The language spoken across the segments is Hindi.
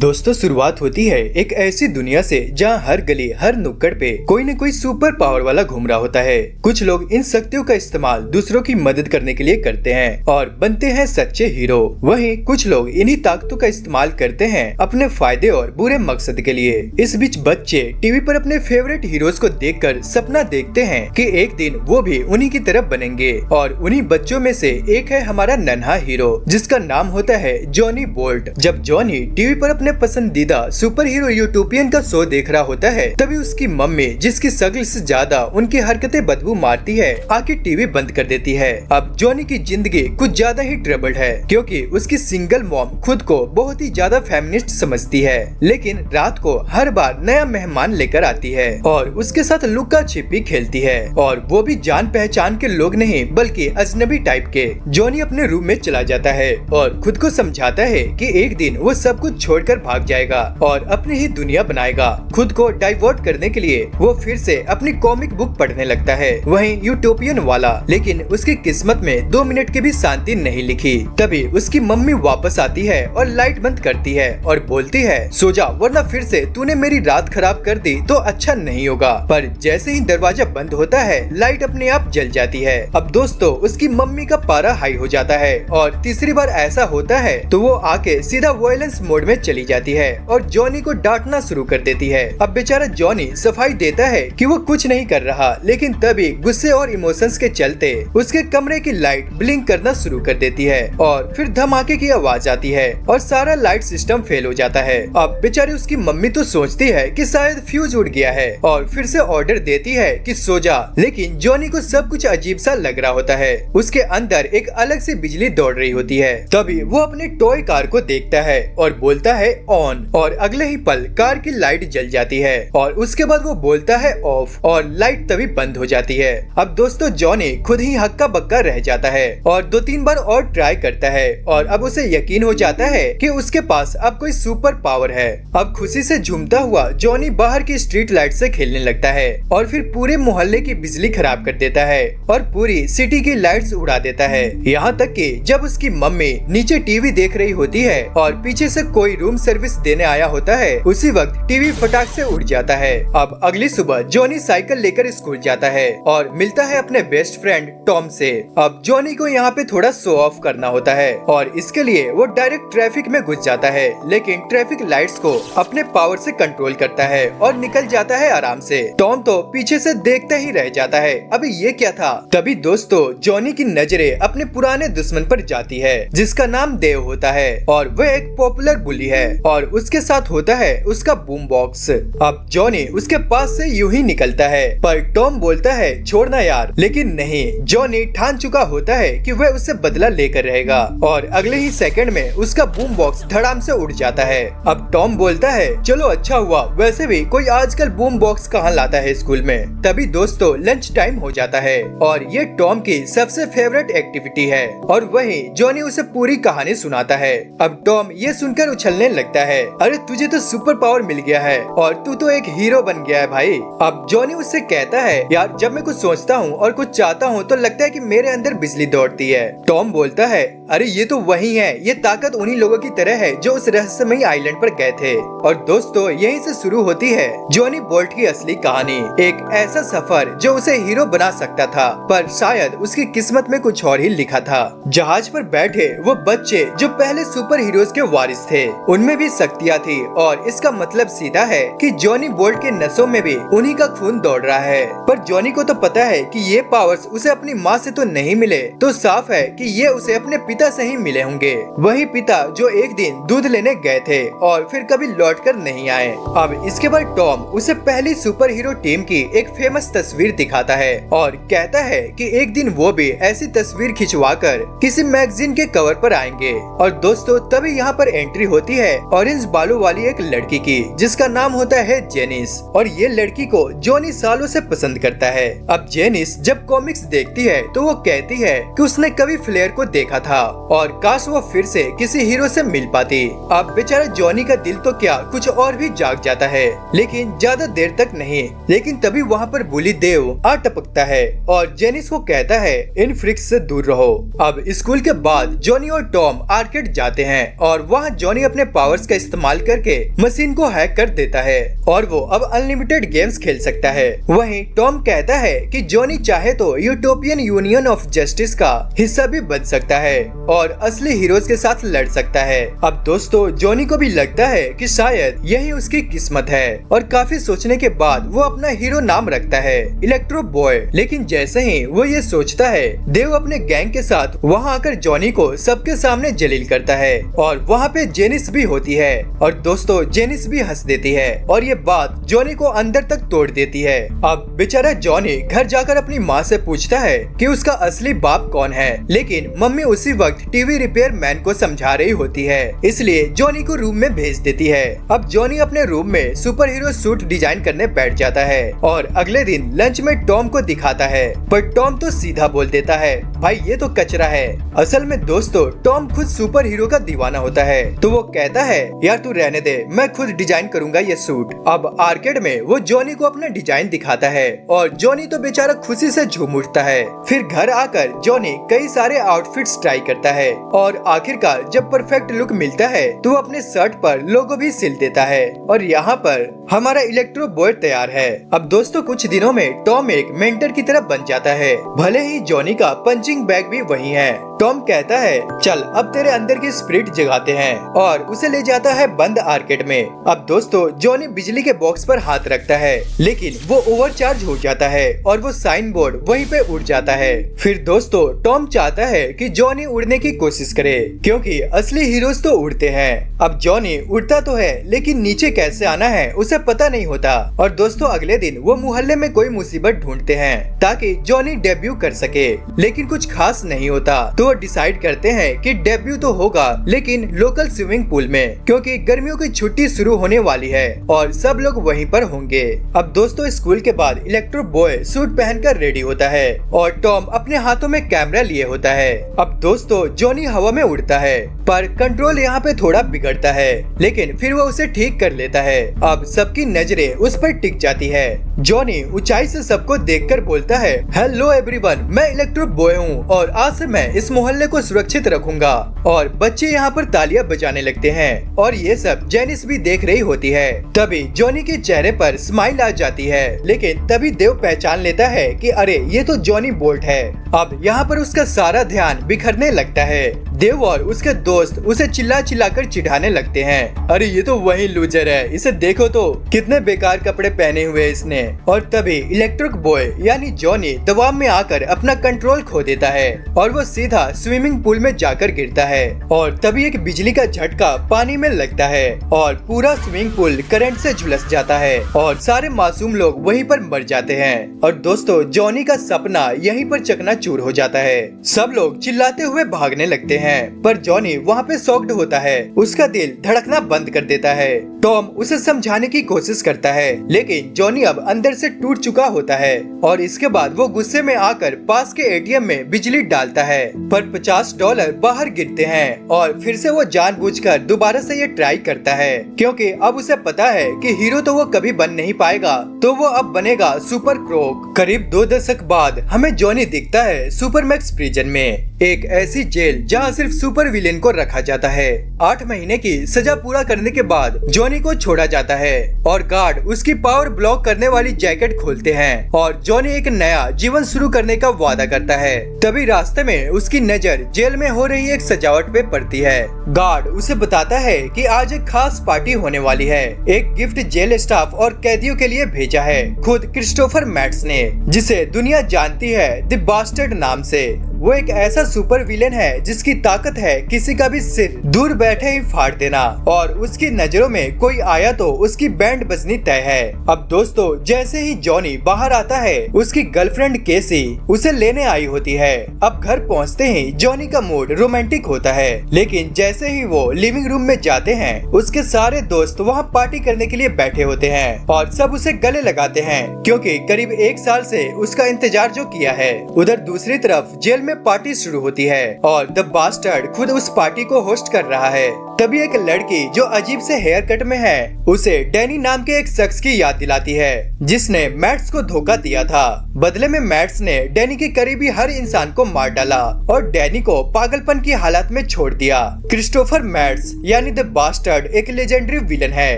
दोस्तों, शुरुआत होती है एक ऐसी दुनिया से जहां हर गली हर नुक्कड़ पे कोई न कोई सुपर पावर वाला घूम रहा होता है। कुछ लोग इन शक्तियों का इस्तेमाल दूसरों की मदद करने के लिए करते हैं और बनते हैं सच्चे हीरो। वहीं कुछ लोग इन्हीं ताकतों का इस्तेमाल करते हैं अपने फायदे और बुरे मकसद के लिए। इस बीच बच्चे टीवी पर अपने फेवरेट हीरोज को देखकर सपना देखते हैं कि एक दिन वो भी उन्हीं की तरफ बनेंगे और उन्हीं बच्चों में से एक है हमारा नन्हा हीरो, जिसका नाम होता है जॉनी बोल्ट। जब जॉनी टीवी पर अपने पसंदीदा सुपर हीरो यूटोपियन का शो देख रहा होता है, तभी उसकी मम्मी, जिसकी शक्ल से ज्यादा उनकी हरकतें बदबू मारती है, आके टीवी बंद कर देती है। अब जॉनी की जिंदगी कुछ ज्यादा ही ट्रबल्ड है, क्योंकि उसकी सिंगल मॉम खुद को बहुत ही ज्यादा फेमिनिस्ट समझती है, लेकिन रात को हर बार नया मेहमान लेकर आती है और उसके साथ लुका छिपी खेलती है, और वो भी जान पहचान के लोग नहीं बल्कि अजनबी टाइप के। जॉनी अपने रूम में चला जाता है और खुद को समझाता है कि एक दिन वो सब कुछ छोड़कर भाग जाएगा और अपनी ही दुनिया बनाएगा। खुद को डाइवर्ट करने के लिए वो फिर से अपनी कॉमिक बुक पढ़ने लगता है, वहीं यूटोपियन वाला। लेकिन उसकी किस्मत में 2 मिनट की भी शांति नहीं लिखी। तभी उसकी मम्मी वापस आती है और लाइट बंद करती है और बोलती है, सो जा, वरना फिर से तूने मेरी रात खराब कर दी तो अच्छा नहीं होगा। पर जैसे ही दरवाजा बंद होता है, लाइट अपने आप जल जाती है। अब दोस्तों, उसकी मम्मी का पारा हाई हो जाता है और तीसरी बार ऐसा होता है तो वो आके सीधा वायलेंस मोड में चली जाती है और जॉनी को डांटना शुरू कर देती है। अब बेचारा जॉनी सफाई देता है कि वो कुछ नहीं कर रहा, लेकिन तभी गुस्से और इमोशंस के चलते उसके कमरे की लाइट ब्लिंक करना शुरू कर देती है और फिर धमाके की आवाज आती है और सारा लाइट सिस्टम फेल हो जाता है। अब बेचारी उसकी मम्मी तो सोचती है कि शायद फ्यूज उड़ गया है और फिर से ऑर्डर देती है कि सो जा, लेकिन जॉनी को सब कुछ अजीब सा लग रहा होता है। उसके अंदर एक अलग से बिजली दौड़ रही होती है। तभी वो अपने टॉय कार को देखता है और बोलता है ऑन, और अगले ही पल कार की लाइट जल जाती है और उसके बाद वो बोलता है ऑफ और लाइट तभी बंद हो जाती है। अब दोस्तों, जॉनी खुद ही हक्का बक्का रह जाता है और 2-3 बार और ट्राई करता है और अब उसे यकीन हो जाता है कि उसके पास अब कोई सुपर पावर है। अब खुशी से झूमता हुआ जॉनी बाहर की स्ट्रीट लाइट से खेलने लगता है और फिर पूरे मोहल्ले की बिजली खराब कर देता है और पूरी सिटी की लाइट्स उड़ा देता है। यहाँ तक कि जब उसकी मम्मी नीचे टीवी देख रही होती है और पीछे से कोई रूम सर्विस देने आया होता है, उसी वक्त टीवी फटाक से उड़ जाता है। अब अगली सुबह जॉनी साइकिल लेकर स्कूल जाता है और मिलता है अपने बेस्ट फ्रेंड टॉम से। अब जॉनी को यहाँ पे थोड़ा शो ऑफ करना होता है और इसके लिए वो डायरेक्ट ट्रैफिक में घुस जाता है, लेकिन ट्रैफिक लाइट्स को अपने पावर से कंट्रोल करता है और निकल जाता है आराम से। टॉम तो पीछे से देखते ही रह जाता है, अभी ये क्या था। तभी दोस्तों, जॉनी की नजरें अपने पुराने दुश्मन पर जाती है, जिसका नाम देव होता है और वह एक पॉपुलर बुली है और उसके साथ होता है उसका बूम बॉक्स। अब जॉनी उसके पास से यूं ही निकलता है, पर टॉम बोलता है छोड़ना यार, लेकिन नहीं, जॉनी ठान चुका होता है कि वह उससे बदला लेकर रहेगा और अगले ही सेकंड में उसका बूम बॉक्स धड़ाम से उड़ जाता है। अब टॉम बोलता है चलो अच्छा हुआ, वैसे भी कोई आजकल बूम बॉक्स कहाँ लाता है स्कूल में। तभी दोस्तों, लंच टाइम हो जाता है और ये टॉम की सबसे फेवरेट एक्टिविटी है और वही जॉनी उसे पूरी कहानी सुनाता है। अब टॉम ये सुनकर उछलने लगता है, अरे तुझे तो सुपर पावर मिल गया है और तू तो एक हीरो बन गया है भाई। अब जॉनी उससे कहता है, यार जब मैं कुछ सोचता हूँ और कुछ चाहता हूँ तो लगता है कि मेरे अंदर बिजली दौड़ती है। टॉम बोलता है, अरे ये तो वही है, ये ताकत उन्हीं लोगों की तरह है जो उस रहस्यमयी आइलैंड पर गए थे। और दोस्तों, यहीं से शुरू होती है जॉनी बोल्ट की असली कहानी। एक ऐसा सफर जो उसे हीरो बना सकता था, पर शायद उसकी किस्मत में कुछ और ही लिखा था। जहाज पर बैठे वो बच्चे जो पहले सुपर हीरोज के वारिस थे, उनमें भी शक्तियाँ थी और इसका मतलब सीधा है कि जॉनी बोल्ट के नसों में भी उन्हीं का खून दौड़ रहा है। पर जॉनी को तो पता है कि ये पावर्स उसे अपनी माँ से तो नहीं मिले, तो साफ है कि ये उसे अपने पिता से ही मिले होंगे। वही पिता जो एक दिन दूध लेने गए थे और फिर कभी लौटकर नहीं आए। अब इसके बाद टॉम उसे पहली सुपर हीरो टीम की एक फेमस तस्वीर दिखाता है और कहता है कि एक दिन वो भी ऐसी तस्वीर खिंचवाकर किसी मैगजीन के कवर पर आएंगे। और दोस्तों, तभी यहाँ पर एंट्री होती है ऑरेंज बालों वाली एक लड़की की, जिसका नाम होता है जेनिस, और ये लड़की को जॉनी सालों से पसंद करता है। अब जेनिस जब कॉमिक्स देखती है तो वो कहती है कि उसने कभी फ्लेयर को देखा था और काश वो फिर से किसी हीरो से मिल पाती। अब बेचारा जॉनी का दिल तो क्या कुछ और भी जाग जाता है, लेकिन ज्यादा देर तक नहीं। लेकिन तभी वहाँ पर बुली देव आ टपकता है और जेनिस को कहता है इन फ्रिक्स से दूर रहो। अब स्कूल के बाद जॉनी और टॉम आर्केड जाते हैं और वहाँ जॉनी अपने पावर्स का इस्तेमाल करके मशीन को हैक कर देता है और वो अब अनलिमिटेड गेम्स खेल सकता है। वहीं टॉम कहता है कि जॉनी चाहे तो यूटोपियन यूनियन ऑफ जस्टिस का हिस्सा भी बन सकता है और असली हीरोज के साथ लड़ सकता है। अब दोस्तों जॉनी को भी लगता है कि शायद यही उसकी किस्मत है और काफी सोचने के बाद वो अपना हीरो नाम रखता है इलेक्ट्रो बॉय। लेकिन जैसे ही वो ये सोचता है, देव अपने गैंग के साथ वहाँ आकर जॉनी को सबके सामने जलील करता है और वहाँ पे जेनिस भी होती है और दोस्तों जेनिस भी हंस देती है और ये बात जॉनी को अंदर तक तोड़ देती है। अब बेचारा जॉनी घर जाकर अपनी माँ से पूछता है कि उसका असली बाप कौन है, लेकिन मम्मी उसी वक्त टीवी रिपेयर मैन को समझा रही होती है, इसलिए जॉनी को रूम में भेज देती है। अब जॉनी अपने रूम में सुपर हीरो सूट डिजाइन करने बैठ जाता है और अगले दिन लंच में टॉम को दिखाता है, पर टॉम तो सीधा बोल देता है भाई ये तो कचरा है। असल में दोस्तों टॉम खुद सुपर हीरो का दीवाना होता है, तो वो कहता है यार तू रहने दे, मैं खुद डिजाइन करूंगा ये सूट। अब आर्केड में वो जॉनी को अपना डिजाइन दिखाता है और जॉनी तो बेचारा खुशी से झूम उठता है। फिर घर आकर जॉनी कई सारे आउटफिट्स ट्राई करता है और आखिरकार जब परफेक्ट लुक मिलता है तो वो अपने शर्ट पर लोगो भी सिल देता है और यहाँ पर हमारा इलेक्ट्रो बॉय तैयार है। अब दोस्तों कुछ दिनों में टॉम एक मेंटर की तरह बन जाता है, भले ही जॉनी का पंचिंग बैग भी वही है। टॉम कहता है चल अब तेरे अंदर की स्पिरिट जगाते हैं और उसे ले जाता है बंद आर्केड में। अब दोस्तों जॉनी बिजली के बॉक्स पर हाथ रखता है, लेकिन वो ओवरचार्ज हो जाता है और वो साइन बोर्ड वहीं पे उड़ जाता है। फिर दोस्तों टॉम चाहता है कि जॉनी उड़ने की कोशिश करे, क्योंकि असली हीरोज तो उड़ते हैं। अब जॉनी उड़ता तो है, लेकिन नीचे कैसे आना है उसे पता नहीं होता। और दोस्तों अगले दिन वो मोहल्ले में कोई मुसीबत ढूंढते हैं ताकि जॉनी डेब्यू कर सके, लेकिन कुछ खास नहीं होता। तो डिसाइड करते हैं कि डेब्यू तो होगा लेकिन लोकल स्विमिंग पूल में, क्योंकि गर्मियों की छुट्टी शुरू होने वाली है और सब लोग वहीं पर होंगे। अब दोस्तों स्कूल के बाद इलेक्ट्रो बॉय सूट पहनकर रेडी होता है और टॉम अपने हाथों में कैमरा लिए होता है। अब दोस्तों जॉनी हवा में उड़ता है, पर कंट्रोल यहाँ पे थोड़ा बिगड़ता है, लेकिन फिर वो उसे ठीक कर लेता है। अब सबकी नजरें उस पर टिक जाती है। जॉनी ऊंचाई से सबको देखकर बोलता है हेलो एवरीवन, मैं इलेक्ट्रो बॉय हूँ और आज से मैं इस मोहल्ले को सुरक्षित रखूंगा। और बच्चे यहाँ पर तालियां बजाने लगते हैं और ये सब जेनिस भी देख रही होती है। तभी जॉनी के चेहरे पर स्माइल आ जाती है, लेकिन तभी देव पहचान लेता है कि अरे ये तो जॉनी बोल्ट है। अब यहाँ पर उसका सारा ध्यान बिखरने लगता है। देव और उसके दोस्त उसे चिल्ला चिल्लाकर चिढ़ाने लगते हैं, अरे ये तो वही लूजर है, इसे देखो तो कितने बेकार कपड़े पहने हुए इसने। और तभी इलेक्ट्रिक बॉय यानी जॉनी दबाव में आकर अपना कंट्रोल खो देता है और वो सीधा स्विमिंग पूल में जाकर गिरता है और तभी एक बिजली का झटका पानी में लगता है और पूरा स्विमिंग पूल करंट से झुलस जाता है और सारे मासूम लोग वहीं पर मर जाते हैं। और दोस्तों जॉनी का सपना यहीं पर चकनाचूर हो जाता है। सब लोग चिल्लाते हुए भागने लगते हैं, पर जॉनी वहाँ पे शॉक्ड होता है, उसका दिल धड़कना बंद कर देता है। टॉम उसे समझाने की कोशिश करता है, लेकिन जॉनी अब अंदर से टूट चुका होता है और इसके बाद वो गुस्से में आकर पास के एटीएम में बिजली डालता है, पर $50 बाहर गिरते हैं और फिर से वो जानबूझकर दोबारा से ये ट्राई करता है, क्योंकि अब उसे पता है कि हीरो तो वो कभी बन नहीं पाएगा, तो वो अब बनेगा सुपर क्रोक। करीब 2 दशक बाद हमें जॉनी दिखता है सुपरमैक्स प्रिजन में, एक ऐसी जेल जहाँ सिर्फ सुपर विलेन को रखा जाता है। 8 महीने की सजा पूरा करने के बाद जॉनी को छोड़ा जाता है और गार्ड उसकी पावर ब्लॉक करने वाली जैकेट खोलते हैं और जॉनी एक नया जीवन शुरू करने का वादा करता है। तभी रास्ते में उसकी नजर जेल में हो रही एक सजावट पे पड़ती है। गार्ड उसे बताता है कि आज एक खास पार्टी होने वाली है। एक गिफ्ट जेल स्टाफ और कैदियों के लिए भेजा है खुद क्रिस्टोफर मैट्स ने, जिसे दुनिया जानती है द बास्टर्ड नाम से। वो एक ऐसा सुपर विलेन है जिसकी ताकत है किसी का भी सिर दूर बैठे ही फाड़ देना और उसकी नजरों में कोई आया तो उसकी बैंड बजनी तय है। अब दोस्तों जैसे ही जॉनी बाहर आता है, उसकी गर्लफ्रेंड केसी उसे लेने आई होती है। अब घर पहुंचते ही जॉनी का मूड रोमांटिक होता है, लेकिन जैसे ही वो लिविंग रूम में जाते हैं, उसके सारे दोस्त वहाँ पार्टी करने के लिए बैठे होते हैं और सब उसे गले लगाते हैं, क्योंकि करीब 1 साल से उसका इंतजार जो किया है। उधर दूसरी तरफ जेल में में पार्टी शुरू होती है और द बास्टर्ड खुद उस पार्टी को होस्ट कर रहा है। तभी एक लड़की जो अजीब से हेयर कट में है उसे डैनी नाम के एक शख्स की याद दिलाती है जिसने मैट्स को धोखा दिया था। बदले में मैट्स ने डैनी के करीबी हर इंसान को मार डाला और डैनी को पागलपन की हालत में छोड़ दिया। क्रिस्टोफर मैट्स यानी द बास्टर्ड एक लेजेंडरी विलन है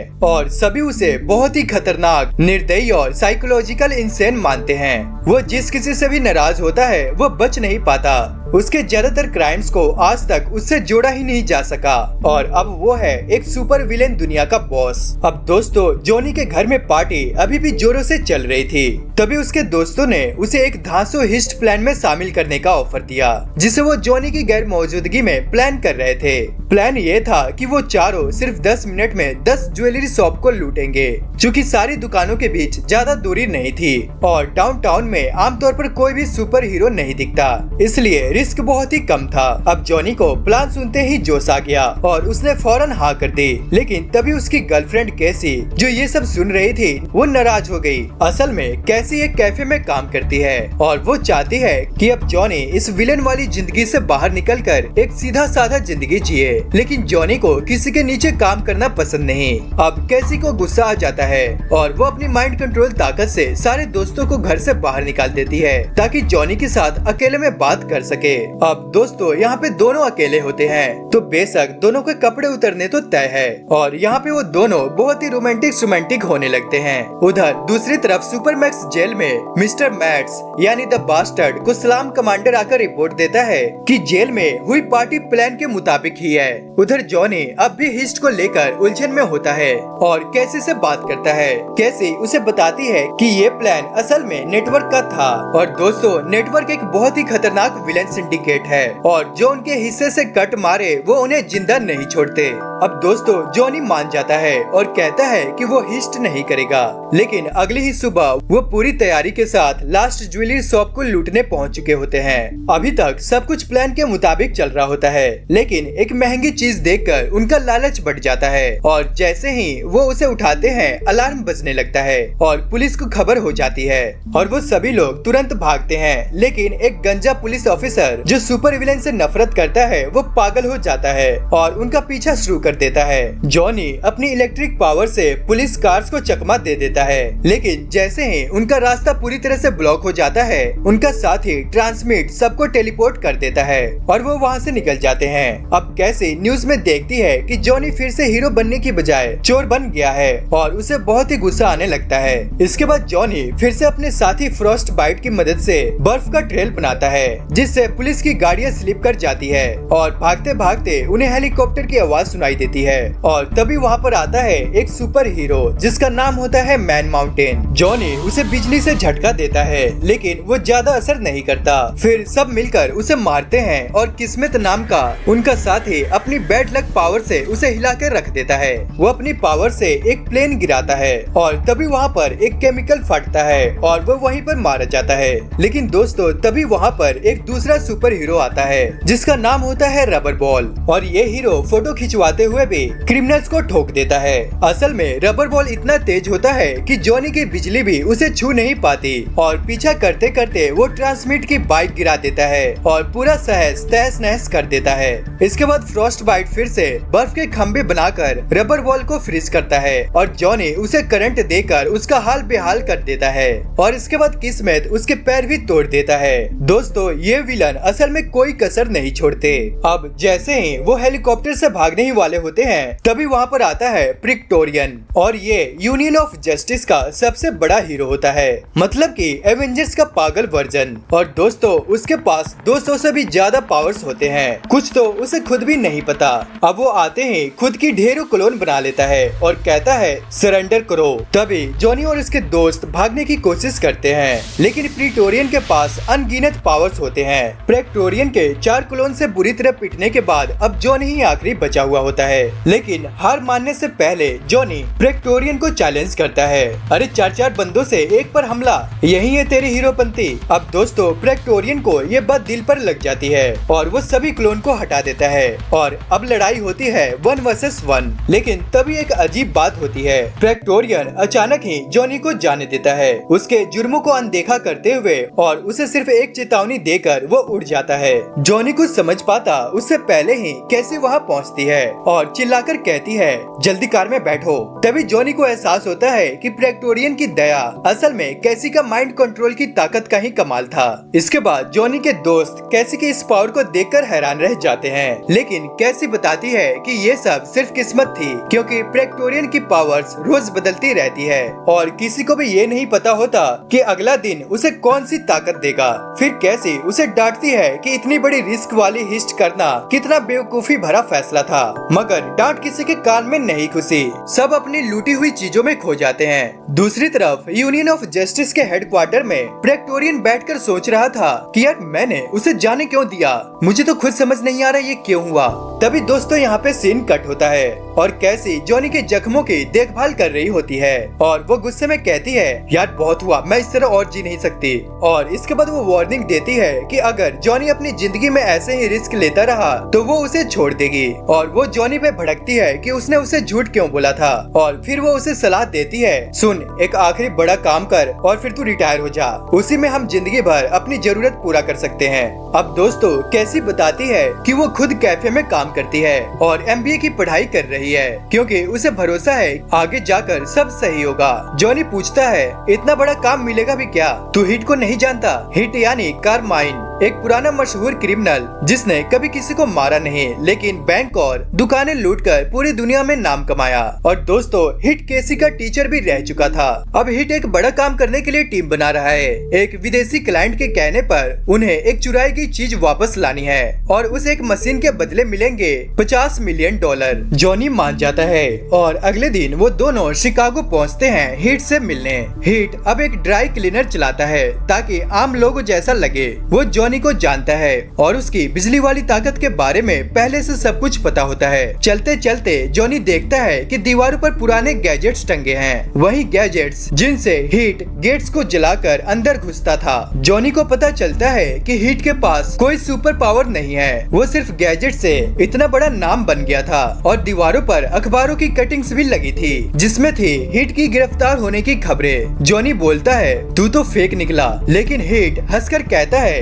और सभी उसे बहुत ही खतरनाक, निर्दयी और साइकोलॉजिकल इंसेन मानते हैं। वो जिस किसी से भी नाराज होता है वो बच नहीं पाता। उसके ज्यादातर क्राइम्स को आज तक उससे जोड़ा ही नहीं जा सका और अब वो है एक सुपर विलेन दुनिया का बॉस। अब दोस्तों, जॉनी के घर में पार्टी अभी भी जोरों से चल रही थी। तभी उसके दोस्तों ने उसे एक धांसू हिस्ट प्लान में शामिल करने का ऑफर दिया जिसे वो जॉनी की गैर मौजूदगी में प्लान कर रहे थे। प्लान ये था कि वो चारों सिर्फ 10 मिनट में 10 ज्वेलरी शॉप को लूटेंगे, क्योंकि सारी दुकानों के बीच ज्यादा दूरी नहीं थी और डाउनटाउन में आमतौर पर कोई भी सुपर हीरो नहीं दिखता, इसलिए रिस्क बहुत ही कम था। अब जॉनी को प्लान सुनते ही जोश आ गया और उसने फौरन हाँ कर दी। लेकिन तभी उसकी गर्लफ्रेंड कैसी, जो ये सब सुन रही थी, वो नाराज हो गई। असल में कैसी एक कैफे में काम करती है और वो चाहती है कि अब जॉनी इस विलेन वाली जिंदगी से बाहर निकलकर एक सीधा साधा जिंदगी जिए। लेकिन जॉनी को किसी के नीचे काम करना पसंद नहीं। अब कैसी को गुस्सा आ जाता है और वो अपनी माइंड कंट्रोल ताकत से सारे दोस्तों को घर से बाहर निकाल देती है ताकि जॉनी के साथ अकेले में बात कर सके। अब दोस्तों, यहाँ पे दोनों अकेले होते हैं तो बेशक दोनों के कपड़े उतरने तो तय है और यहाँ पे वो दोनों बहुत ही रोमांटिक होने लगते हैं। उधर दूसरी तरफ सुपरमैक्स जेल में मिस्टर मैट्स यानी द बास्टर्ड को सलाम कमांडर आकर रिपोर्ट देता है कि जेल में हुई पार्टी प्लान के मुताबिक ही है। उधर जॉनी अब भी हिस्ट को लेकर उलझन में होता है और कैसी से बात करता है। कैसी उसे बताती है कि ये प्लान असल में नेटवर्क का था और दोस्तों, नेटवर्क एक बहुत ही खतरनाक विलेन सिंडिकेट है और जो उनके हिस्से से कट मारे वो उन्हें जिंदा नहीं छोड़ते। अब दोस्तों, जॉनी मान जाता है और कहता है कि वो हिस्ट नहीं करेगा। लेकिन अगली ही सुबह वो पूरी तैयारी के साथ लास्ट ज्वेलरी शॉप को लूटने पहुंच चुके होते हैं। अभी तक सब कुछ प्लान के मुताबिक चल रहा होता है, लेकिन एक महंगी चीज देखकर उनका लालच बढ़ जाता है और जैसे ही वो उसे उठाते हैं अलार्म बजने लगता है और पुलिस को खबर हो जाती है और वो सभी लोग तुरंत भागते हैं। लेकिन एक गंजा पुलिस ऑफिसर जो सुपर विलेन से नफरत करता है वो पागल हो जाता है और उनका पीछा शुरू कर देता है। जॉनी अपनी इलेक्ट्रिक पावर से पुलिस कार्स को चकमा दे देता है, लेकिन जैसे ही उनका रास्ता पूरी तरह से ब्लॉक हो जाता है उनका साथी ट्रांसमिट सबको टेलीपोर्ट कर देता है और वो वहाँ से निकल जाते हैं। अब कैसे न्यूज में देखती है कि जॉनी फिर से हीरो बनने की बजाय चोर बन गया है और उसे बहुत ही गुस्सा आने लगता है। इसके बाद जॉनी फिर से अपने साथी फ्रॉस्ट बाइट की मदद से बर्फ का ट्रेल बनाता है जिससे पुलिस की गाड़ियाँ स्लिप कर जाती है और भागते भागते उन्हें हेलीकॉप्टर की आवाज सुनाई देती है और तभी वहाँ पर आता है एक सुपर हीरो जिसका नाम होता है मैन माउंटेन। जॉनी उसे बिजली से झटका देता है लेकिन वो ज्यादा असर नहीं करता। फिर सब मिलकर उसे मारते हैं और किस्मत नाम का उनका साथी अपनी बैड लक पावर से उसे हिला कर रख देता है। वो अपनी पावर से एक प्लेन गिराता है और तभी वहाँ पर एक केमिकल फटता है और वो वहीं पर मारा जाता है। लेकिन दोस्तों, तभी वहाँ पर एक दूसरा सुपर हीरो आता है जिसका नाम होता है रबर बॉल और ये हीरो फोटो खिंचवाते हुए भी क्रिमिनल्स को ठोक देता है। असल में रबर बॉल इतना तेज होता है कि जॉनी की बिजली भी उसे छू नहीं पाती और पीछा करते करते वो ट्रांसमिट की बाइक गिरा देता है और पूरा शहर तहस नहस कर देता है। इसके बाद फ्रॉस्ट बाइट फिर से बर्फ के खंभे बनाकर रबर बॉल को फ्रीज करता है और जॉनी उसे करंट देकर उसका हाल बेहाल कर देता है और इसके बाद किस्मत उसके पैर भी तोड़ देता है। दोस्तों, ये विलन असल में कोई कसर नहीं छोड़ते। अब जैसे ही वो हेलीकॉप्टर से भागने ही वाले होते हैं तभी वहाँ पर आता है प्रिक्टोरियन और ये यूनियन ऑफ जस्टिस का सबसे बड़ा हीरो होता है, मतलब कि एवेंजर्स का पागल वर्जन। और दोस्तों, उसके पास 200 से भी ज्यादा पावर्स होते हैं, कुछ तो उसे खुद भी नहीं पता। अब वो आते ही खुद की ढेरों क्लोन बना लेता है और कहता है सरेंडर करो। तभी जॉनी और उसके दोस्त भागने की कोशिश करते हैं, लेकिन प्रिक्टोरियन के पास अनगिनत पावर्स होते हैं। प्रिक्टोरियन के 4 क्लोन से बुरी तरह पिटने के बाद अब जॉनी ही आखिरी बचा हुआ होता होता है, लेकिन हार मानने से पहले जॉनी प्रेक्टोरियन को चैलेंज करता है। अरे 4 बंदों से एक पर हमला, यही है तेरी हीरोपंती। अब दोस्तों प्रेक्टोरियन को ये बात दिल पर लग जाती है और वो सभी क्लोन को हटा देता है और अब लड़ाई होती है 1 वर्सेस 1। लेकिन तभी एक अजीब बात होती है। प्रेक्टोरियन अचानक ही जॉनी को जाने देता है, उसके जुर्मों को अनदेखा करते हुए, और उसे सिर्फ एक चेतावनी देकर वो उड़ जाता है। जॉनी कुछ समझ पाता उससे पहले ही कैसी वहाँ पहुँचती है और चिल्लाकर कहती है जल्दी कार में बैठो। तभी जॉनी को एहसास होता है कि प्रेक्टोरियन की दया असल में कैसी का माइंड कंट्रोल की ताकत का ही कमाल था। इसके बाद जॉनी के दोस्त कैसी की इस पावर को देखकर हैरान रह जाते हैं, लेकिन कैसी बताती है कि ये सब सिर्फ किस्मत थी, क्योंकि प्रेक्टोरियन की पावर्स रोज बदलती रहती है और किसी को भी ये नहीं पता होता कि अगला दिन उसे कौन सी ताकत देगा। फिर कैसी उसे डांटती है कि इतनी बड़ी रिस्क वाली हिस्ट करना कितना बेवकूफी भरा फैसला था, मगर डांट किसी के कान में नहीं घुसी, सब अपनी लूटी हुई चीजों में खो जाते हैं। दूसरी तरफ यूनियन ऑफ जस्टिस के हेडक्वार्टर में प्रेक्टोरियन बैठकर सोच रहा था कि यार मैंने उसे जाने क्यों दिया, मुझे तो खुद समझ नहीं आ रहा ये क्यों हुआ। तभी दोस्तों यहाँ पे सीन कट होता है और कैसी जॉनी के जख्मों की देखभाल कर रही होती है और वो गुस्से में कहती है यार बहुत हुआ, मैं इस तरह और जी नहीं सकती। और इसके बाद वो वार्निंग देती है कि अगर जॉनी अपनी जिंदगी में ऐसे ही रिस्क लेता रहा तो वो उसे छोड़ देगी, और वो जॉनी पे भड़कती है कि उसने उसे झूठ क्यों बोला था, और फिर वो उसे सलाह देती है सुन एक आखिरी बड़ा काम कर और फिर तू रिटायर हो जा, उसी में हम जिंदगी भर अपनी जरूरत पूरा कर सकते हैं। अब दोस्तों कैसी बताती है कि वो खुद कैफे में काम करती है और MBA की पढ़ाई कर रही है, क्योंकि उसे भरोसा है आगे जाकर सब सही होगा। जॉनी पूछता है इतना बड़ा काम मिलेगा भी क्या, तू हिट को नहीं जानता? हिट यानी कारमाइन, एक पुराना मशहूर क्रिमिनल जिसने कभी किसी को मारा नहीं, लेकिन बैंक और दुकानें लूटकर पूरी दुनिया में नाम कमाया। और दोस्तों हिट केसी का टीचर भी रह चुका था। अब हिट एक बड़ा काम करने के लिए टीम बना रहा है। एक विदेशी क्लाइंट के कहने पर उन्हें एक चुराई गई चीज वापस लानी है और उसे एक मशीन के बदले मिलेंगे $50 मिलियन। जॉनी मान जाता है और अगले दिन वो दोनों शिकागो पहुंचते हैं हिट से मिलने। हिट अब एक ड्राई क्लीनर चलाता है ताकि आम लोगों जैसा लगे। वो जॉनी को जानता है और उसकी बिजली वाली ताकत के बारे में पहले से सब कुछ पता होता है। चलते चलते जॉनी देखता है कि दीवारों पर पुराने गैजेट्स टंगे हैं, वही गैजेट्स जिनसे हिट गेट्स को जलाकर अंदर घुसता था। जॉनी को पता चलता है कि हिट के पास कोई सुपर पावर नहीं है, वो सिर्फ गैजेट से इतना बड़ा नाम बन गया था। और दीवारों पर अखबारों की कटिंग्स भी लगी थी जिसमें थी हिट की गिरफ्तार होने की खबरें। जॉनी बोलता है तू तो फेक निकला, लेकिन हिट हंसकर कहता है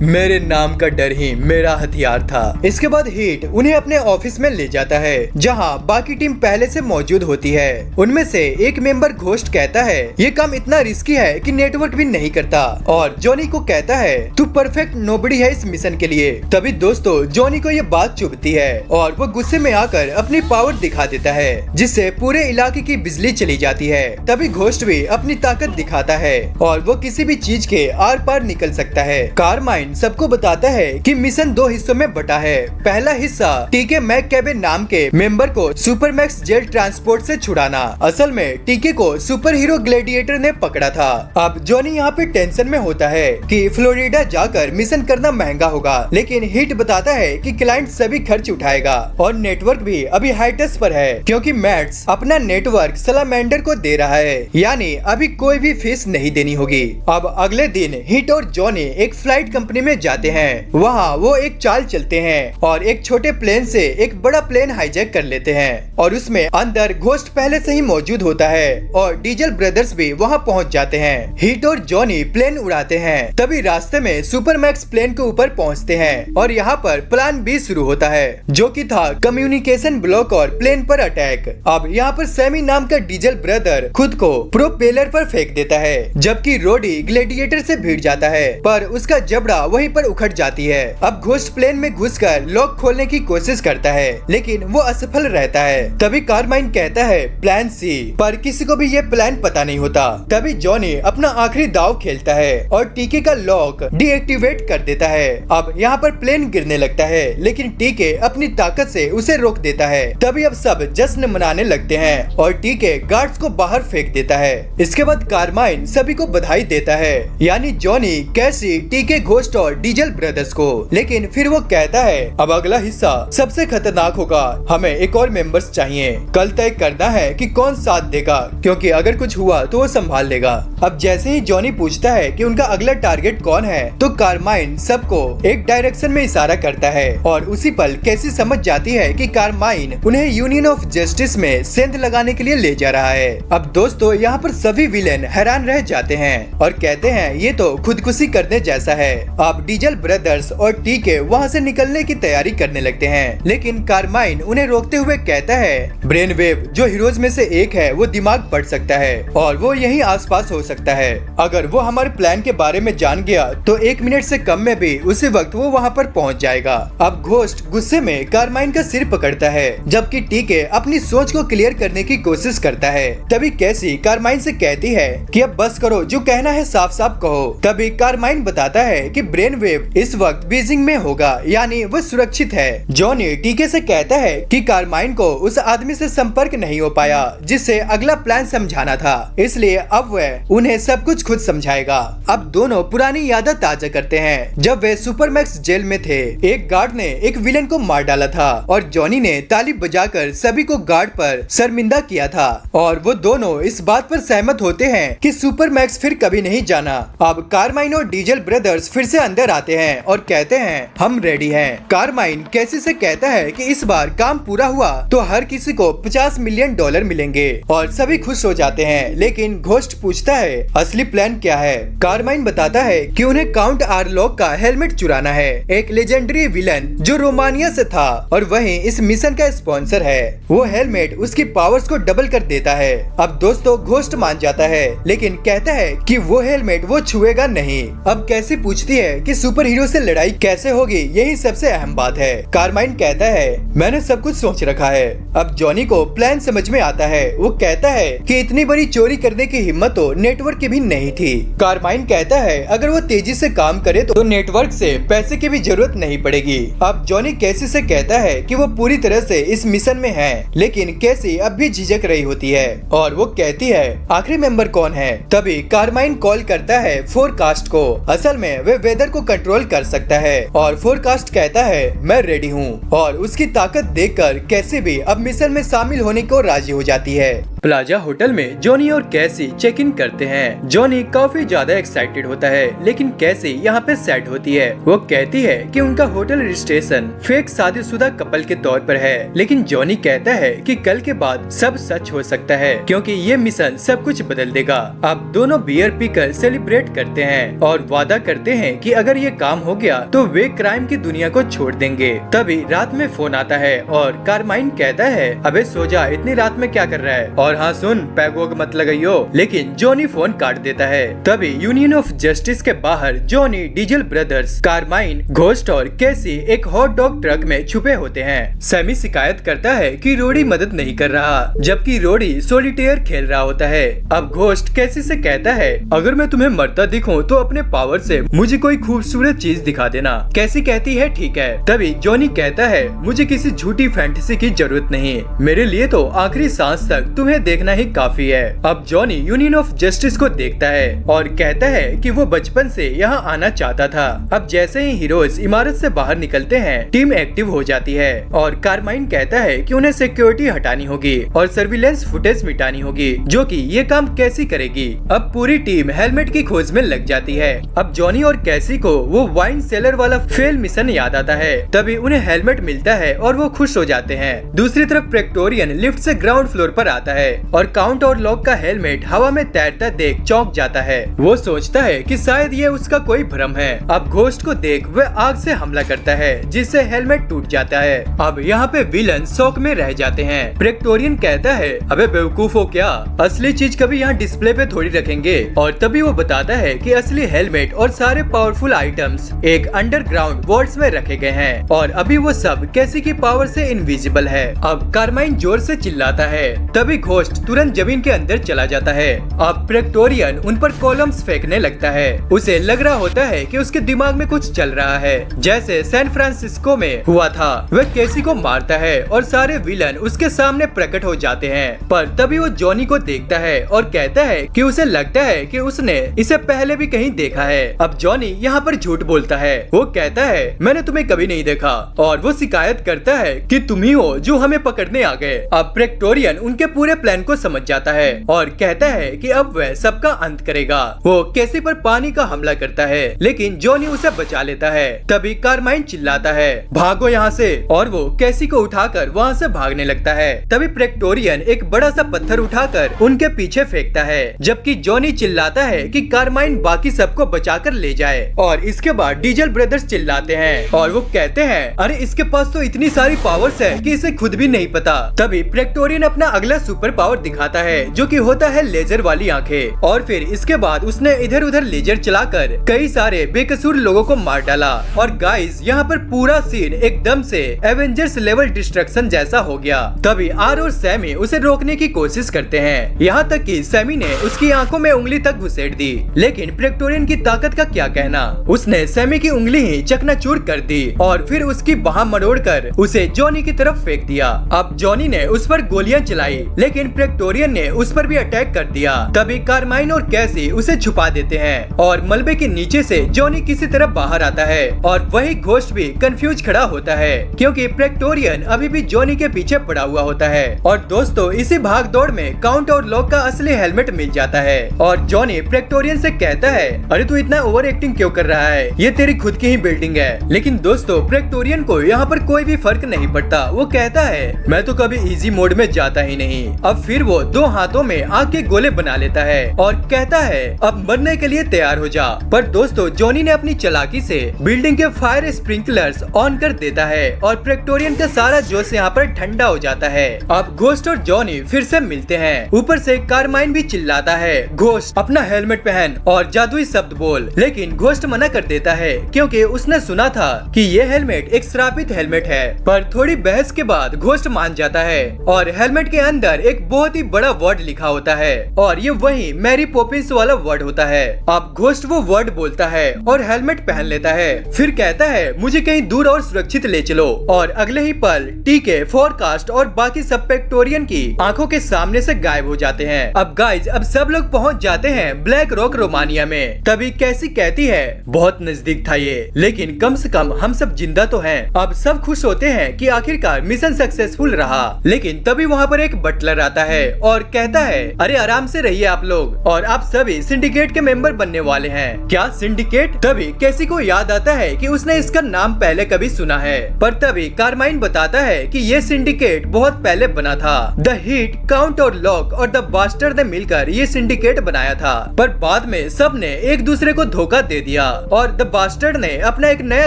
मेरे नाम का डर ही मेरा हथियार था। इसके बाद हिट उन्हें अपने ऑफिस में ले जाता है जहां बाकी टीम पहले से मौजूद होती है। उनमें से एक मेंबर घोस्ट कहता है ये काम इतना रिस्की है कि नेटवर्क भी नहीं करता, और जॉनी को कहता है तू परफेक्ट नोबडी है इस मिशन के लिए। तभी दोस्तों जॉनी को ये बात चुभती है और वो गुस्से में आकर अपनी पावर दिखा देता है जिससे पूरे इलाके की बिजली चली जाती है। तभी घोस्ट भी अपनी ताकत दिखाता है और वो किसी भी चीज के आर पार निकल सकता है। कारमाइन सबको बताता है कि मिशन 2 हिस्सों में बटा है। पहला हिस्सा टीके मैककेबे नाम के मेंबर को सुपरमैक्स जेल ट्रांसपोर्ट से छुड़ाना। असल में टीके को सुपर हीरो ग्लैडिएटर ने पकड़ा था। अब जॉनी यहाँ पे टेंशन में होता है कि फ्लोरिडा जाकर मिशन करना महंगा होगा, लेकिन हिट बताता है कि क्लाइंट सभी खर्च उठाएगा और नेटवर्क भी अभी हाइटस पर है, क्योंकि मैट्स अपना नेटवर्क सलामेंडर को दे रहा है, यानी अभी कोई भी फीस नहीं देनी होगी। अब अगले दिन हिट और जॉनी एक फ्लाइट कंपनी में जाते हैं। वहाँ वो एक चाल चलते हैं और एक छोटे प्लेन से एक बड़ा प्लेन हाईजैक कर लेते हैं और उसमें अंदर घोस्ट पहले से ही मौजूद होता है और डीजल ब्रदर्स भी वहाँ पहुँच जाते हैं। हिट और जॉनी प्लेन उड़ाते हैं। तभी रास्ते में सुपरमैक्स प्लेन के ऊपर पहुँचते हैं और यहाँ पर प्लान बी शुरू होता है, जो कि था कम्युनिकेशन ब्लॉक और प्लेन पर अटैक। अब यहाँ पर सैमी नाम का डीजल ब्रदर खुद को प्रोपेलर पर फेंक देता है, जबकि रोडी ग्लैडिएटर से भिड़ जाता है, पर उसका जबड़ा वहीं पर उखड़ जाती है। अब घोस्ट प्लेन में घुसकर लॉक खोलने की कोशिश करता है, लेकिन वो असफल रहता है। तभी कारमाइन कहता है प्लान सी, पर किसी को भी ये प्लान पता नहीं होता। तभी जॉनी अपना आखिरी दाव खेलता है और टीके का लॉक डीएक्टिवेट कर देता है। अब यहाँ पर प्लेन गिरने लगता है, लेकिन टीके अपनी ताकत से उसे रोक देता है। तभी अब सब जश्न मनाने लगते हैं और टीके गार्ड्स को बाहर फेंक देता है। इसके बाद कारमाइन सभी को बधाई देता है, यानी जॉनी, कैसी कैसी टीके, घोस्ट और डीजल ब्रदर्स को। लेकिन फिर वो कहता है अब अगला हिस्सा सबसे खतरनाक होगा, हमें एक और मेंबर्स चाहिए। कल तय करना है कि कौन साथ देगा, क्योंकि अगर कुछ हुआ तो वो संभाल लेगा। अब जैसे ही जॉनी पूछता है कि उनका अगला टारगेट कौन है, तो कारमाइन सबको एक डायरेक्शन में इशारा करता है और उसी पल कैसी समझ जाती है कि कारमाइन उन्हें यूनियन ऑफ जस्टिस में सेंध लगाने के लिए ले जा रहा है। अब दोस्तों यहाँ पर सभी विलेन हैरान रह जाते हैं और कहते हैं ये तो खुदकुशी करने जैसा है। अब डीजल ब्रदर्स और टीके वहाँ से निकलने की तैयारी करने लगते हैं, लेकिन कारमाइन उन्हें रोकते हुए कहता है ब्रेन वेव जो हीरोज में से एक है वो दिमाग पढ़ सकता है और वो यहीं आसपास हो सकता है। अगर वो हमारे प्लान के बारे में जान गया तो 1 मिनट से कम में भी उसी वक्त वो वहाँ पर पहुँच जाएगा। अब घोस्ट गुस्से में कारमाइन का सिर पकड़ता है, जबकि टीके अपनी सोच को क्लियर करने की कोशिश करता है। तभी कैसी कारमाइन से कहती है कि अब बस करो, जो कहना है साफ साफ कहो। तभी कारमाइन बताता है कि ब्रेन वेव इस वक्त बीजिंग में होगा, यानी वो सुरक्षित है। जॉनी टीके से कहता है कि कारमाइन को उस आदमी से संपर्क नहीं हो पाया जिससे अगला प्लान समझाना था, इसलिए अब वह उन्हें सब कुछ खुद समझाएगा। अब दोनों पुरानी यादें ताजा करते हैं जब वे सुपरमैक्स जेल में थे। एक गार्ड ने एक विलेन को मार डाला था और जॉनी ने ताली बजाकर सभी को गार्ड पर शर्मिंदा किया था और वो दोनों इस बात पर सहमत होते हैं कि सुपरमैक्स फिर कभी नहीं जाना। अब कारमाइन और डीजल ब्रदर्स फिर से अंदर आते हैं और कहते हैं हम रेडी हैं। कारमाइन कैसी से कहता है कि इस बार काम पूरा हुआ तो हर किसी को $50 मिलियन मिलेंगे और सभी खुश हो जाते हैं। लेकिन घोस्ट पूछता है असली प्लान क्या है। कारमाइन बताता है कि उन्हें काउंट आर्लॉक का हेलमेट चुराना है, एक लेजेंडरी विलन जो रोमानिया से था और वही इस मिशन का स्पॉन्सर है। वो हेलमेट उसकी पावर्स को डबल कर देता है। अब दोस्तों घोस्ट मान जाता है, लेकिन कहता है कि वो हेलमेट वो छुएगा नहीं। अब कैसी पूछती है कि सुपर हीरो से लड़ाई कैसे होगी, यही सबसे अहम बात है। कारमाइन कहता है मैंने सब कुछ सोच रखा है। अब जॉनी को प्लान समझ में आता है। वो कहता है कि इतनी बड़ी चोरी करने की हिम्मत तो नेटवर्क की भी नहीं थी। कारमाइन कहता है अगर वो तेजी से काम करे तो नेटवर्क से पैसे की भी जरूरत नहीं पड़ेगी। अब जॉनी कैसी से कहता है कि वो पूरी तरह से इस मिशन में है, लेकिन कैसी अब भी झिझक रही होती है और वो कहती है आखिरी मेंबर कौन है। तभी कारमाइन कॉल करता है फोरकास्ट को। असल में वे वेदर को कंट्रोल कर सकता है और फोरकास्ट कहता है मैं रेडी हूँ और उसकी ताकत देखकर कैसी भी अब मिशन में शामिल होने को राजी हो जाती है। प्लाजा होटल में जॉनी और कैसी चेक इन करते हैं। जॉनी काफी ज्यादा एक्साइटेड होता है, लेकिन कैसी यहाँ पे सैड होती है। वो कहती है कि उनका होटल रजिस्ट्रेशन फेक शादीशुदा कपल के तौर पर है, लेकिन जॉनी कहता है कि कल के बाद सब सच हो सकता है क्योंकि ये मिशन सब कुछ बदल देगा। अब दोनों बियर पीकर सेलिब्रेट करते हैं और वादा करते हैं कि अगर ये काम हो गया तो वे क्राइम की दुनिया को छोड़ देंगे। तभी रात में फोन आता है और कारमाइन कहता है अबे सो जा, इतनी रात में क्या कर रहा है, और हाँ सुन पैग वोग मत लगाइयो। लेकिन जॉनी फोन काट देता है। तभी यूनियन ऑफ जस्टिस के बाहर Johnny, diesel brothers, carmine, ghost और कैसी एक हॉट डॉग ट्रक में छुपे होते हैं। सैमी शिकायत करता है कि रोडी मदद नहीं कर रहा, जबकि रोडी सोलिटेयर खेल रहा होता है। अब घोस्ट कैसी से कहता है अगर मैं तुम्हें मरता दिखूं तो अपने पावर से मुझे कोई खूबसूरत चीज दिखा देना। कैसी कहती है ठीक है। तभी जॉनी कहता है मुझे किसी झूठी फैंटेसी की जरूरत नहीं, मेरे लिए तो आखिरी सांस तक तुम्हें देखना ही काफी है। अब जॉनी यूनियन ऑफ जस्टिस को देखता है और कहता है कि वो बचपन से यहाँ आना चाहता था। अब जैसे ही हीरोज इमारत से बाहर निकलते हैं, टीम एक्टिव हो जाती है और कारमाइन कहता है कि उन्हें सिक्योरिटी हटानी होगी और सर्विलेंस फुटेज मिटानी होगी, जो कि ये काम कैसी करेगी। अब पूरी टीम हेलमेट की खोज में लग जाती है। अब जॉनी और कैसी को वो वाइन सेलर वाला फेल मिशन याद आता है। तभी उन्हें हेलमेट मिलता है और वो खुश हो जाते हैं। दूसरी तरफ प्रेक्टोरियन लिफ्ट से ग्राउंड फ्लोर पर आता है और काउंट और लॉक का हेलमेट हवा में तैरता देख चौंक जाता है। वो सोचता है कि शायद ये उसका कोई भ्रम है। अब घोस्ट को देख वह आग से हमला करता है, जिससे हेलमेट टूट जाता है। अब यहाँ पे विलन शॉक में रह जाते हैं। प्रेक्टोरियन कहता है अबे बेवकूफ हो क्या, असली चीज कभी यहाँ डिस्प्ले पे थोड़ी रखेंगे। और तभी वो बताता है कि असली हेलमेट और सारे पावरफुल आइटम्स एक अंडरग्राउंड वॉल्ट्स में रखे गए हैं और अभी वो सब कैसी की पावर से इनविजिबल है। अब कारमाइन जोर से चिल्लाता है। तभी घोस्ट तुरंत जमीन के अंदर चला जाता है। अब प्रेक्टोरियन उन पर कॉलम्स फेंकने लगता है। उसे लग रहा होता है कि उसके दिमाग में कुछ चल रहा है, जैसे सैन फ्रांसिस्को में हुआ था। वह कैसी को मारता है और सारे विलन उसके सामने प्रकट हो जाते हैं। पर तभी वो जॉनी को देखता है और कहता है कि उसे लगता है कि उसने इसे पहले भी कहीं देखा है। अब जॉनी यहाँ पर झूठ बोलता है। वो कहता है मैंने तुम्हें कभी नहीं देखा, और वो शिकायत करता है कि तुम ही हो जो हमें पकड़ने आ गए। अब प्रेक्टोरियन उनके पूरे प्लान को समझ जाता है और कहता है कि अब वह सबका अंत करेगा। वो कैसी पर पानी का हमला करता है, लेकिन जॉनी उसे बचा लेता है। तभी कारमाइन चिल्लाता है भागो यहाँ से, और वो कैसी को उठाकर वहाँ से भागने लगता है। तभी प्रेक्टोरियन एक बड़ा सा पत्थर उठाकर उनके पीछे फेंकता है, जबकि जॉनी चिल्लाता है कि कारमाइन बाकी सबको बचाकर ले जाए। और इसके बाद डीजल ब्रदर्स चिल्लाते हैं और वो कहते हैं अरे इसके पास तो इतनी सारी पावर्स है कि इसे खुद भी नहीं पता। तभी प्रेक्टोरियन अपना अगला सुपर पावर दिखाता है, जो कि होता है लेजर वाली आंखें। और फिर इसके बाद उसने इधर उधर लेजर चलाकर कई सारे बेकसूर लोगों को मार डाला। और गाइस यहाँ पर पूरा सीन एकदम से एवेंजर्स लेवल डिस्ट्रक्शन जैसा हो गया। तभी आर और सैमी उसे रोकने की कोशिश करते हैं, यहाँ तक कि सैमी ने उसकी आंखों में उंगली तक घुसेड़ दी। लेकिन प्रेक्टोरियन की ताकत का क्या कहना, उसने सैमी की उंगली ही चकनाचूर कर दी और फिर उसकी बाह मरोड़कर उसे जॉनी की तरफ फेंक दिया। अब जॉनी ने उस पर गोलियां चलाई, लेकिन प्रेक्टोरियन ने उस पर भी अटैक कर दिया। तभी कारमाइन और कैसी उसे छुपा देते हैं और मलबे के नीचे से जॉनी किसी तरह बाहर आता है। और वही घोस्ट भी कंफ्यूज खड़ा होता है, क्योंकि प्रेक्टोरियन अभी भी जॉनी के पीछे पड़ा हुआ होता है। और दोस्तों इसी भाग दौड़ में काउंट और लॉक का असली हेलमेट मिल जाता है और जॉनी प्रेक्टोरियन से कहता है अरे तू इतना ओवर एक्टिंग क्यों कर रहा है, ये तेरी खुद की ही बिल्डिंग है। लेकिन दोस्तों प्रेक्टोरियन को यहाँ पर कोई भी फर्क नहीं पड़ता। वो कहता है मैं तो कभी इजी मोड में जाता ही नहीं। अब फिर वो दो हाथों में आग के गोले बना लेता है और कहता है अब मरने के लिए तैयार हो जा। पर दोस्तों जॉनी ने अपनी चालाकी से बिल्डिंग के फायर स्प्रिंकलर्स ऑन कर देता है और प्रेक्टोरियन का सारा जोश यहाँ पर ठंडा हो जाता है। अब घोस्ट और जॉनी फिर से मिलते हैं। ऊपर से कारमाइन भी चिल्लाता है घोस्ट अपना हेलमेट पहन और जादुई शब्द बोल। लेकिन घोस्ट मना कर देता है, क्योंकि उसने सुना था कि ये हेलमेट एक श्रापित हेलमेट है। पर थोड़ी बहस के बाद घोस्ट मान जाता है और हेलमेट के अंदर एक बहुत ही बड़ा वर्ड लिखा होता है और ये वही मैरी पॉपिंस वाला वर्ड होता है। अब घोस्ट वो वर्ड बोलता है और हेलमेट पहन लेता है। फिर कहता है मुझे कहीं दूर और सुरक्षित ले चलो। और अगले ही पल टीके, फोरकास्ट और बाकी सब प्रेक्टोरियन की आंखों के सामने से गायब हो जाते हैं। अब गाइज अब सब लोग पहुंच जाते हैं ब्लैक रॉक रोमानिया में। तभी कैसी कहती है बहुत नजदीक था ये, लेकिन कम से कम हम सब जिंदा तो हैं। अब सब खुश होते हैं कि आखिरकार मिशन सक्सेसफुल रहा। लेकिन तभी वहाँ पर एक बटलर आता है और कहता है अरे आराम से रहिए आप लोग, और आप सभी सिंडिकेट के मेंबर बनने वाले हैं। क्या सिंडिकेट? तभी कैसी को याद आता है कि उसने इसका नाम पहले कभी सुना है। पर तभी कारमाइन बताता है कि ये सिंडिकेट बहुत पहले बना था। द हिट, काउंट और लॉक और द बास्टर्ड ने मिलकर ये सिंडिकेट बनाया था। पर बाद में सब ने एक दूसरे को धोखा दे दिया और द बास्टर्ड ने अपना एक नया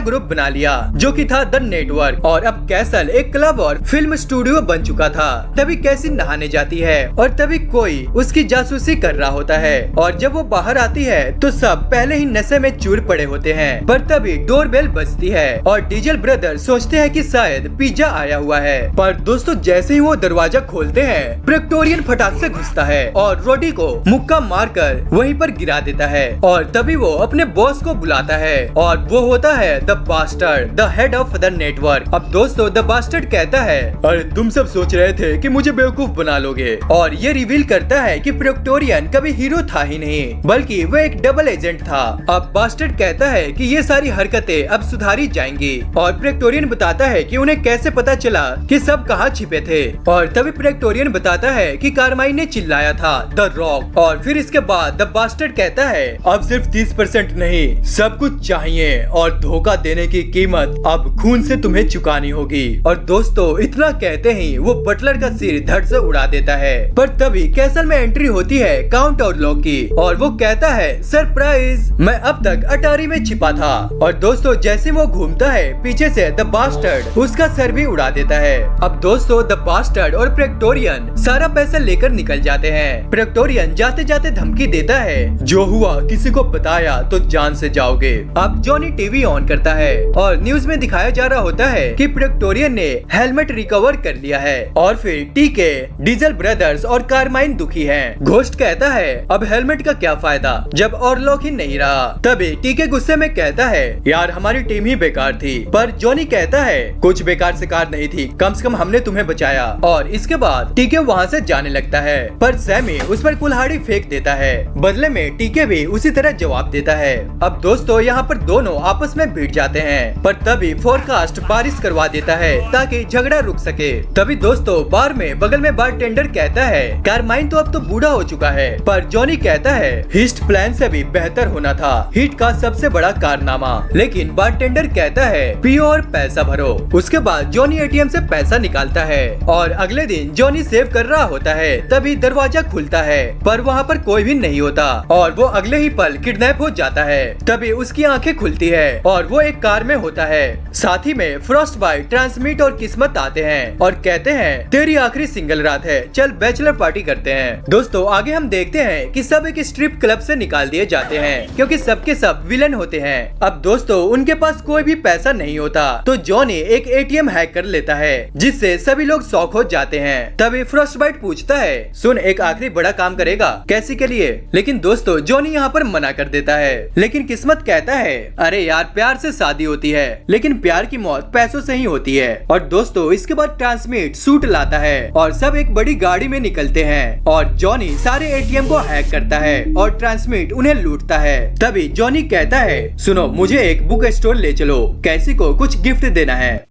ग्रुप बना लिया, जो कि था द नेटवर्क। और अब कैसल एक क्लब और फिल्म स्टूडियो बन चुका था। तभी कैसी नहाने जाती है और तभी कोई उसकी जासूसी कर रहा होता है। और जब वो बाहर आती है तो सब पहले ही नशे में चूर पड़े होते हैं। पर तभी डोरबेल बजती है और डीजल ब्रदर सोचते हैं कि शायद पिज्जा आया हुआ है। पर दोस्तों जैसे ही वो दरवाजा खोलते हैं, प्रेक्टोरियन फटाक से घुसता है और रोडी को मुक्का मारकर वहीं पर गिरा देता है। और तभी वो अपने बॉस को बुलाता है और वो होता है the bastard, the head of the network. अब दोस्तों द बास्टर्ड कहता है अरे तुम सब सोच रहे थे कि मुझे बेवकूफ बना लोगे, और ये रिवील करता है कि प्रेक्टोरियन कभी हीरो था ही नहीं, बल्कि वो एक डबल एजेंट था। अब बास्टर्ड कहता है कि ये सारी हरकतें अब सुधारी जाएंगी। और प्रेक्टोरियन बताता है कि उन्हें कैसे पता चला कि सब कहाँ छिपे थे। और तभी प्रेक्टोरियन बताता है कि कारमाइन ने चिल्लाया था द रॉक। और फिर इसके बाद द बास्टर्ड कहता है अब सिर्फ 30% नहीं, सब कुछ चाहिए, और धोखा देने की कीमत अब खून से तुम्हें चुकानी होगी। और दोस्तों इतना कहते ही वो बटलर का सिर धड़ से उड़ा देता है। पर तभी कैसल में एंट्री होती है काउंट और लॉक की, और वो कहता है सरप्राइज, मैं अब तक अटारी में छिपा था। और दोस्तों जैसे वो घूमता है पीछे से द बास्टर्ड उसका सर भी उड़ा देता है। अब दोस्तों द बास्टर्ड और प्रेक्टोरियन सारा पैसा लेकर निकल जाते हैं। प्रेक्टोरियन जाते जाते धमकी देता है जो हुआ किसी को बताया तो जान से जाओगे। अब जॉनी टीवी ऑन करता है और न्यूज में दिखाया जा रहा होता है कि प्रेक्टोरियन ने हेलमेट रिकवर कर लिया है। और फिर टीके, डीजल ब्रदर्स और कारमाइन दुखी हैं। घोस्ट कहता है अब हेलमेट का क्या फायदा जब ऑरलॉक ही नहीं रहा। तभी टीके गुस्से में कहता है यार हमारी टीम ही बेकार थी। पर जॉनी कहता है कुछ बेकार से कार नहीं थी, कम से कम हमने तुम्हें बचाया। और इसके बाद टीके वहाँ से जाने लगता है पर सैमी उस पर कुल्हाड़ी फेंक देता है। बदले में टीके भी उसी तरह जवाब देता है। अब दोस्तों यहाँ पर दोनों आपस में भिड़ जाते हैं पर तभी फोरकास्ट बारिश करवा देता है ताकि झगड़ा रुक सके। तभी दोस्तों बार में बगल में बारटेंडर कहता है कारमाइन तो अब तो बूढ़ा हो चुका है। पर जॉनी कहता है हीस्ट प्लान से भी बेहतर होना था, हीट का सबसे बड़ा कारनामा। लेकिन बारटेंडर कहता है पियो और पैसा भरो। उसके बाद जॉनी एटीएम से पैसा निकालता है और अगले दिन जॉनी सेव कर रहा होता है। तभी दरवाजा खुलता है पर वहाँ पर कोई भी नहीं होता और वो अगले ही पल किडनैप हो जाता है। तभी उसकी आंखें खुलती है और वो एक कार में होता है। साथ ही में फ्रॉस्ट बाइट, ट्रांसमिट और किस्मत आते हैं और कहते हैं तेरी आखिरी सिंगल रात है, चल बैचलर पार्टी करते हैं। दोस्तों आगे हम देखते हैं कि सब एक स्ट्रिप क्लब से निकाल दिए जाते हैं क्योंकि सबके सब विलन होते हैं। अब दोस्तों उनके पास कोई भी पैसा नहीं होता तो जॉनी एक एटीएम हैक कर लेता है जिससे सभी लोग शॉक हो जाते हैं। तभी फ्रॉस्ट बाइट पूछता है सुन एक आखिरी बड़ा काम करेगा कैसी के लिए। लेकिन दोस्तों जॉनी यहाँ पर मना कर देता है। लेकिन किस्मत कहता है अरे यार प्यार से शादी होती है लेकिन प्यार की मौत पैसों से ही होती है। और दोस्तों इसके बाद ट्रांसमिट सूट लाता है और सब एक बड़ी गाड़ी में निकलते हैं और जॉनी सारे एटीएम को हैक करता है और ट्रांसमिट उन्हें लूटता है। तभी जॉनी कहता है सुनो मुझे एक बुक स्टोर ले चलो, कैसी को कुछ गिफ्ट देना है।